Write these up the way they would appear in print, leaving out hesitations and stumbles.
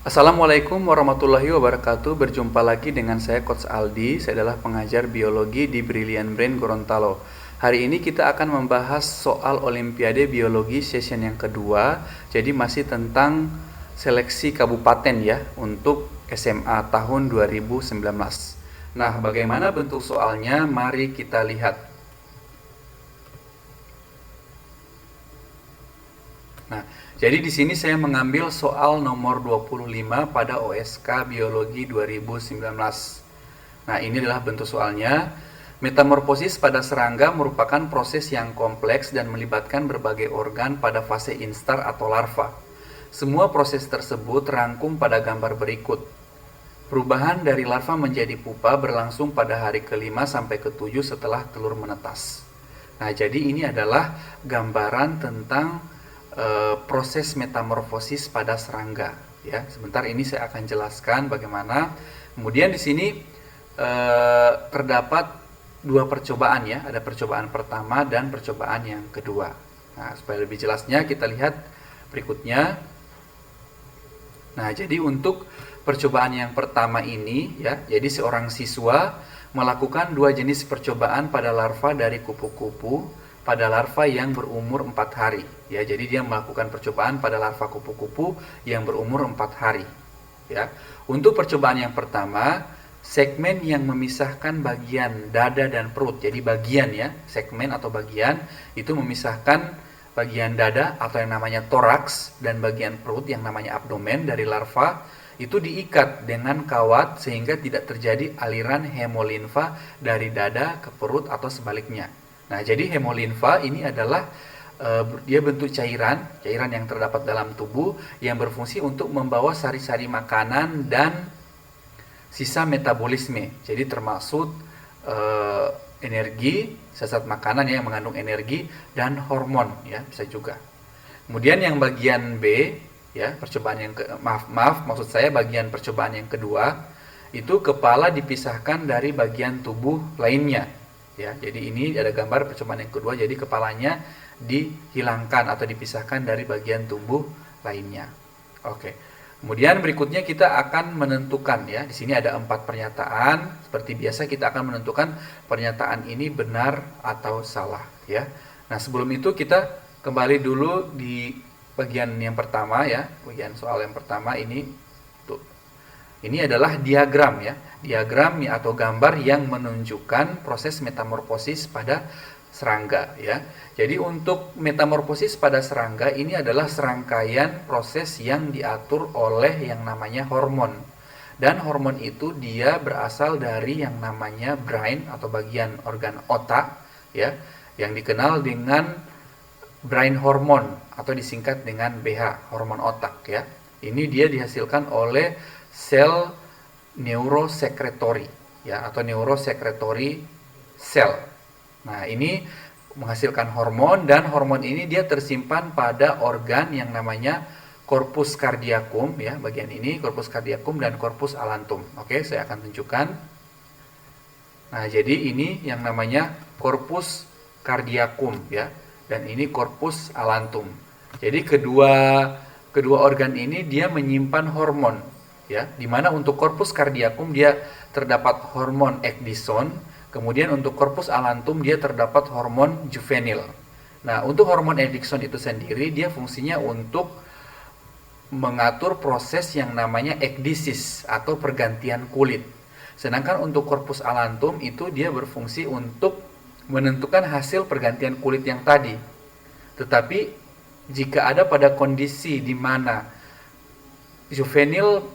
Assalamualaikum warahmatullahi wabarakatuh. Berjumpa lagi dengan saya Coach Aldi. Saya adalah pengajar biologi di Brilliant Brain Gorontalo. Hari ini kita akan membahas soal Olimpiade Biologi session yang kedua. Jadi masih tentang seleksi kabupaten ya untuk SMA tahun 2019. Nah, bagaimana bentuk soalnya? Mari kita lihat. Nah, jadi di sini saya mengambil soal nomor 25 pada OSK Biologi 2019. Nah, ini adalah bentuk soalnya. Metamorfosis pada serangga merupakan proses yang kompleks dan melibatkan berbagai organ pada fase instar atau larva. Semua proses tersebut terangkum pada gambar berikut. Perubahan dari larva menjadi pupa berlangsung pada hari ke-5 sampai ke-7 setelah telur menetas. Nah, jadi ini adalah gambaran tentang proses metamorfosis pada serangga ya. Sebentar ini saya akan jelaskan bagaimana. Kemudian di sini terdapat dua percobaan ya, ada percobaan pertama dan percobaan yang kedua. Nah, supaya lebih jelasnya kita lihat berikutnya. Nah, jadi untuk percobaan yang pertama ini ya, jadi seorang siswa melakukan dua jenis percobaan pada larva dari kupu-kupu pada larva yang berumur 4 hari. Ya, jadi dia melakukan percobaan pada larva kupu-kupu yang berumur 4 hari. Ya. Untuk percobaan yang pertama, segmen yang memisahkan bagian dada dan perut. Jadi bagian ya, segmen atau bagian itu memisahkan bagian dada atau yang namanya toraks dan bagian perut yang namanya abdomen dari larva itu diikat dengan kawat sehingga tidak terjadi aliran hemolimfa dari dada ke perut atau sebaliknya. Nah, jadi hemolimfa ini adalah dia bentuk cairan yang terdapat dalam tubuh yang berfungsi untuk membawa sari-sari makanan dan sisa metabolisme. Jadi termasuk energi, zat makanan yang mengandung energi dan hormon ya, bisa juga. Kemudian yang bagian B ya, percobaan yang maksud saya bagian percobaan yang kedua itu kepala dipisahkan dari bagian tubuh lainnya. Ya, jadi ini ada gambar percobaan yang kedua, jadi kepalanya dihilangkan atau dipisahkan dari bagian tubuh lainnya. Oke. Kemudian berikutnya kita akan menentukan ya. Di sini ada 4 pernyataan. Seperti biasa kita akan menentukan pernyataan ini benar atau salah ya. Nah, sebelum itu kita kembali dulu di bagian yang pertama ya. Bagian soal yang pertama ini tuh. Ini adalah diagram ya. Diagram atau gambar yang menunjukkan proses metamorfosis pada serangga ya. Jadi untuk metamorfosis pada serangga ini adalah serangkaian proses yang diatur oleh yang namanya hormon. Dan hormon itu dia berasal dari yang namanya brain atau bagian organ otak ya, yang dikenal dengan brain hormone atau disingkat dengan BH, hormon otak ya. Ini dia dihasilkan oleh sel neurosekretori ya, atau neurosekretori sel. Nah, ini menghasilkan hormon dan hormon ini dia tersimpan pada organ yang namanya corpus cardiacum ya, bagian ini corpus cardiacum dan corpus allantum. Oke, saya akan tunjukkan. Nah, jadi ini yang namanya corpus cardiacum ya, dan ini corpus allantum. Jadi kedua organ ini dia menyimpan hormon ya, dimana untuk corpus cardiacum dia terdapat hormon ecdison, kemudian untuk corpus allantum dia terdapat hormon juvenil. Nah, untuk hormon ecdison itu sendiri dia fungsinya untuk mengatur proses yang namanya ekdisis atau pergantian kulit. Sedangkan untuk corpus allantum itu dia berfungsi untuk menentukan hasil pergantian kulit yang tadi. Tetapi jika ada pada kondisi di mana juvenil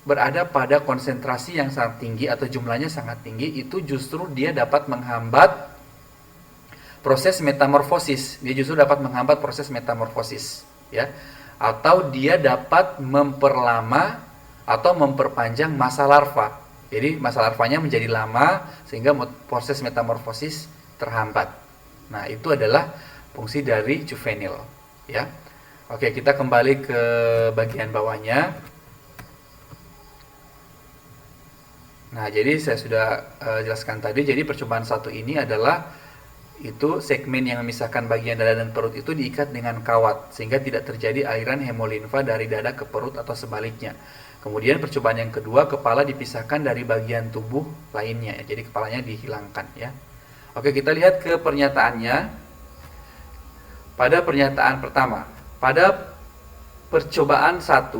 berada pada konsentrasi yang sangat tinggi atau jumlahnya sangat tinggi, itu justru dia dapat menghambat proses metamorfosis. Dia justru dapat menghambat proses metamorfosis ya. Atau dia dapat memperlama atau memperpanjang masa larva. Jadi masa larvanya menjadi lama sehingga proses metamorfosis terhambat. Nah, itu adalah fungsi dari juvenil ya. Oke, kita kembali ke bagian bawahnya. Nah, jadi saya sudah jelaskan tadi, jadi percobaan satu ini adalah itu segmen yang memisahkan bagian dada dan perut itu diikat dengan kawat sehingga tidak terjadi aliran hemolimfa dari dada ke perut atau sebaliknya. Kemudian percobaan yang kedua, kepala dipisahkan dari bagian tubuh lainnya, ya. Jadi kepalanya dihilangkan, ya. Oke, kita lihat ke pernyataannya. Pada pernyataan pertama, pada percobaan 1,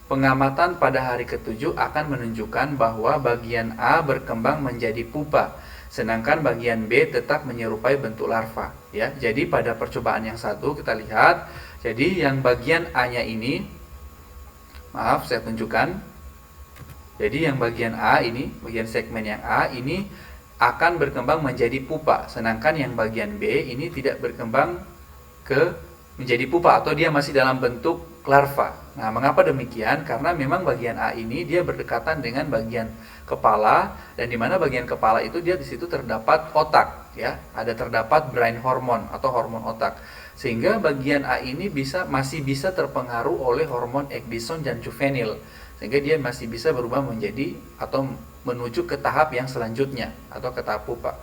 pengamatan pada hari ke-7 akan menunjukkan bahwa bagian A berkembang menjadi pupa, sedangkan bagian B tetap menyerupai bentuk larva, ya. Jadi pada percobaan yang 1 kita lihat, jadi yang bagian A-nya ini, maaf saya tunjukkan. Jadi yang bagian A ini, bagian segmen yang A ini akan berkembang menjadi pupa, sedangkan yang bagian B ini tidak berkembang menjadi pupa atau dia masih dalam bentuk larva. Nah, mengapa demikian? Karena memang bagian A ini dia berdekatan dengan bagian kepala, dan di mana bagian kepala itu dia di situ terdapat otak, ya. Terdapat brain hormone atau hormon otak. Sehingga bagian A ini masih bisa terpengaruh oleh hormon ecdison dan juvenil. Sehingga dia masih bisa berubah menjadi atau menuju ke tahap yang selanjutnya atau ke tahap pupa.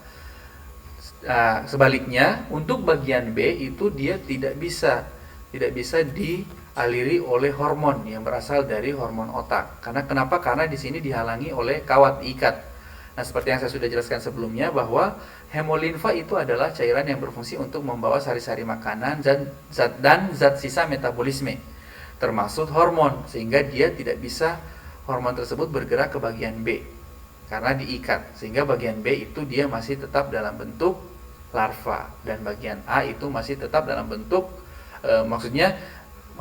Sebaliknya, untuk bagian B itu dia tidak bisa dialiri oleh hormon yang berasal dari hormon otak. Kenapa? Karena di sini dihalangi oleh kawat ikat. Nah, seperti yang saya sudah jelaskan sebelumnya bahwa hemolimfa itu adalah cairan yang berfungsi untuk membawa sari-sari makanan dan zat sisa metabolisme, termasuk hormon, sehingga dia tidak bisa hormon tersebut bergerak ke bagian B karena diikat, sehingga bagian B itu dia masih tetap dalam bentuk larva dan bagian A itu masih tetap dalam bentuk maksud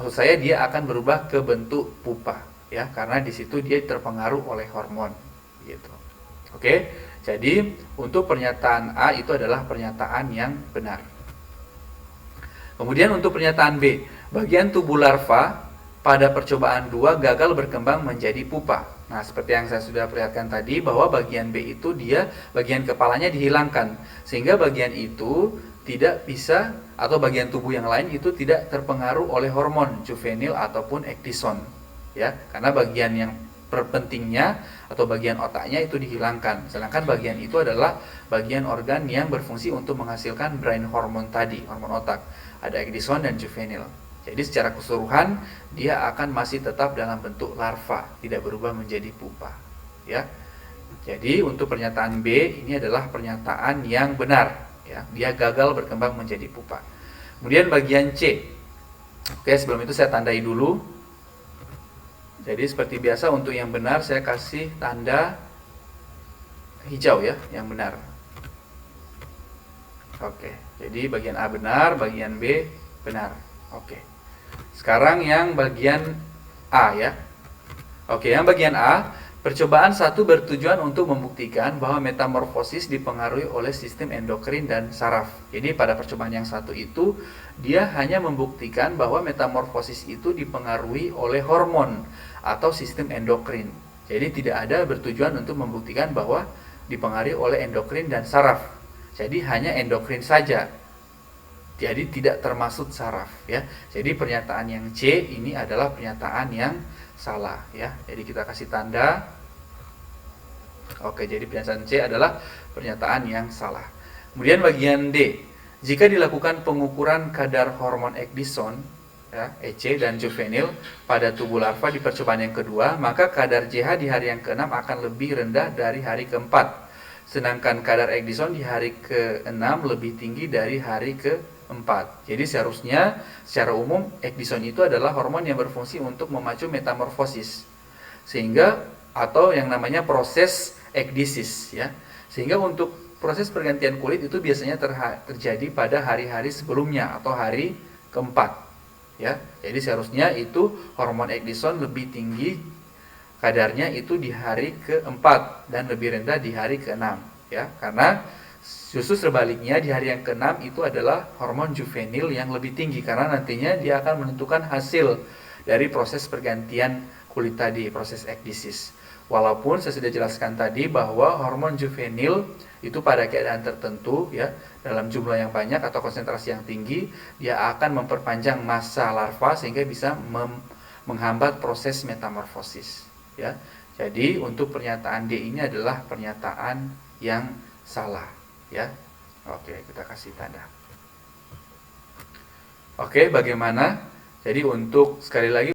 saya dia akan berubah ke bentuk pupa, ya, karena di situ dia terpengaruh oleh hormon, gitu. Oke, jadi untuk pernyataan A itu adalah pernyataan yang benar. Kemudian untuk pernyataan B, bagian tubuh larva pada percobaan 2 gagal berkembang menjadi pupa. Nah, seperti yang saya sudah perlihatkan tadi bahwa bagian B itu dia bagian kepalanya dihilangkan, sehingga bagian itu tidak bisa, atau bagian tubuh yang lain itu tidak terpengaruh oleh hormon juvenil ataupun ecdison, ya, karena bagian yang terpentingnya atau bagian otaknya itu dihilangkan, sedangkan bagian itu adalah bagian organ yang berfungsi untuk menghasilkan brain hormone tadi, hormon otak, ada ecdison dan juvenil. Jadi secara keseluruhan dia akan masih tetap dalam bentuk larva, tidak berubah menjadi pupa, ya. Jadi untuk pernyataan B ini adalah pernyataan yang benar, ya. Dia gagal berkembang menjadi pupa. Kemudian bagian C. Oke, sebelum itu saya tandai dulu. Jadi seperti biasa untuk yang benar saya kasih tanda hijau, ya, yang benar. Oke, jadi bagian A benar, bagian B benar. Oke. Sekarang yang bagian A, ya. Oke, yang bagian A, percobaan 1 bertujuan untuk membuktikan bahwa metamorfosis dipengaruhi oleh sistem endokrin dan saraf. Jadi pada percobaan yang 1 itu dia hanya membuktikan bahwa metamorfosis itu dipengaruhi oleh hormon atau sistem endokrin. Jadi tidak ada bertujuan untuk membuktikan bahwa dipengaruhi oleh endokrin dan saraf. Jadi hanya endokrin saja. Jadi tidak termasuk saraf, ya. Jadi pernyataan yang C ini adalah pernyataan yang salah, ya. Jadi kita kasih tanda. Oke, jadi pernyataan C adalah pernyataan yang salah. Kemudian bagian D, jika dilakukan pengukuran kadar hormon ecdison, ya, EC dan juvenil pada tubuh larva di percobaan yang kedua, maka kadar JH di hari yang ke-6 akan lebih rendah dari hari ke-4. Sedangkan kadar ecdison di hari ke-6 lebih tinggi dari hari ke-4. Jadi seharusnya secara umum ecdison itu adalah hormon yang berfungsi untuk memacu metamorfosis. Sehingga atau yang namanya proses ekdisis, ya. Sehingga untuk proses pergantian kulit itu biasanya terjadi pada hari-hari sebelumnya atau hari ke-4, ya. Jadi seharusnya itu hormon ecdison lebih tinggi kadarnya itu di hari ke-4 dan lebih rendah di hari ke-6, ya. Karena justru sebaliknya di hari yang ke-6 itu adalah hormon juvenil yang lebih tinggi, karena nantinya dia akan menentukan hasil dari proses pergantian kulit tadi, proses ekdisis. Walaupun saya sudah jelaskan tadi bahwa hormon juvenil itu pada keadaan tertentu, ya, dalam jumlah yang banyak atau konsentrasi yang tinggi, dia akan memperpanjang masa larva sehingga bisa menghambat proses metamorfosis, ya. Jadi untuk pernyataan D ini adalah pernyataan yang salah, ya. Oke, kita kasih tanda. Oke, bagaimana? Jadi untuk sekali lagi